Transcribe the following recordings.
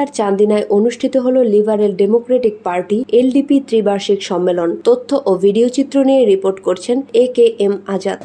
উপজেলার চান্দিনায় অনুষ্ঠিত হলো লিবারেল ডেমোক্রেটিক পার্টি এলডিপি ত্রিবার্ষিক সম্মেলন। তথ্য ও ভিডিও চিত্র নিয়ে রিপোর্ট করছেন AKM আজাদ।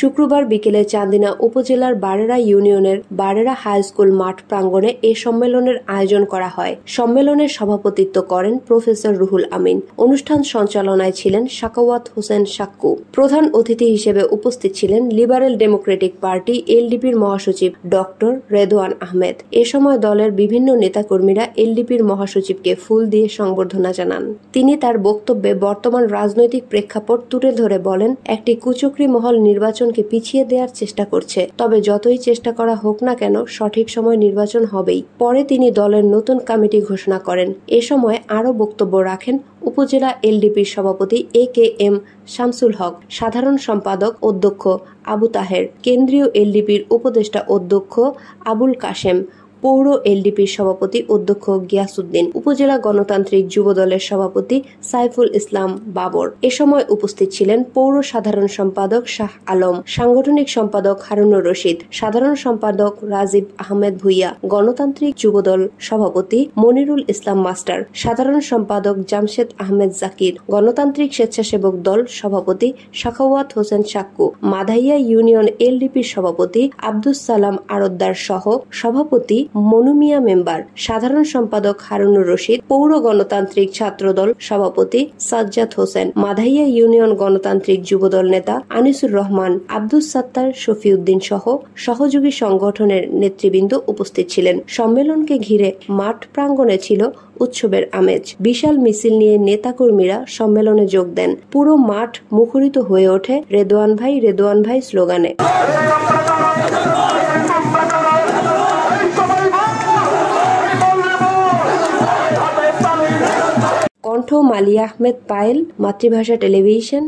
শুক্রবার বিকেলে চান্দিনা উপজেলার বারেরা ইউনিয়নের বারেরা হাই স্কুল মাঠ প্রাঙ্গণে এ সম্মেলনের আয়োজন করা হয়। সম্মেলনের সভাপতিত্ব করেন প্রফেসর রুহুল আমিন। অনুষ্ঠান সঞ্চালনায় ছিলেন সাখাওয়াত হোসেন সাক্কু। প্রধান অতিথি হিসেবে উপস্থিত ছিলেন লিবারেল ডেমোক্রেটিক পার্টি এলডিপির মহাসচিব ডক্টর রেদওয়ান আহমেদ। এ সময় দলের বিভিন্ন নেতাকর্মীরা এলডিপির মহাসচিবকে ফুল দিয়ে সংবর্ধনা জানান। তিনি তার বক্তব্যে বর্তমান রাজনৈতিক প্রেক্ষাপট তুলে ধরে বলেন, একটি কুচক্রী মহল নির্বাচনকে পিছিয়ে দেওয়ার চেষ্টা করছে, তবে যতই চেষ্টা করা হোক না কেন সঠিক সময় নির্বাচন হবেই। পরে তিনি দলের নতুন কমিটি ঘোষণা করেন। এ সময় আরও বক্তব্য রাখেন উপজেলা এলডিপির সভাপতি AKM শামসুল হক, সাধারণ সম্পাদক অধ্যক্ষ আবু তাহের, কেন্দ্রীয় এলডিপির উপদেষ্টা অধ্যক্ষ আবুল কাশেম, পৌর এলডিপির সভাপতি অধ্যক্ষ গিয়াসউদ্দিন, উপজেলা গণতান্ত্রিক যুবদলের সভাপতি সাইফুল ইসলাম বাবর। এ সময় উপস্থিত ছিলেন পৌর সাধারণ সম্পাদক শাহ আলম, সাংগঠনিক সম্পাদক হারুনুর রশিদ, সাধারণ সম্পাদক রাজীব আহমেদ ভুইয়া, গণতান্ত্রিক যুবদল সভাপতি মনিরুল ইসলাম মাস্টার, সাধারণ সম্পাদক জামশেদ আহমেদ জাকির, গণতান্ত্রিক স্বেচ্ছাসেবক দল সভাপতি সাখাওয়াত হোসেন সাক্কু, মাধাইয়া ইউনিয়ন এলডিপির সভাপতি আব্দুস সালাম আরদ্দার সহ সভাপতি মনুমিয়া মেম্বার, সাধারণ সম্পাদক হারুনুর রশিদ, পৌর গণতান্ত্রিক ছাত্রদল সভাপতি সাজ্জাদ হোসেন, মাধাইয়া ইউনিয়ন গণতান্ত্রিক যুবদল নেতা আনিসুর রহমান, আব্দুস সাত্তার শফিউদ্দিন সহ সহযোগী সংগঠনের নেতৃবৃন্দ উপস্থিত ছিলেন। সম্মেলনকে ঘিরে মাঠ প্রাঙ্গণে ছিল উৎসবের আমেজ। বিশাল মিছিল নিয়ে নেতাকর্মীরা সম্মেলনে যোগ দেন। পুরো মাঠ মুখরিত হয়ে ওঠে রেদওয়ান ভাই স্লোগানে। কণ্ঠ মালিয়া আহমেদ পায়েল, মাতৃভাষা টেলিভিশন।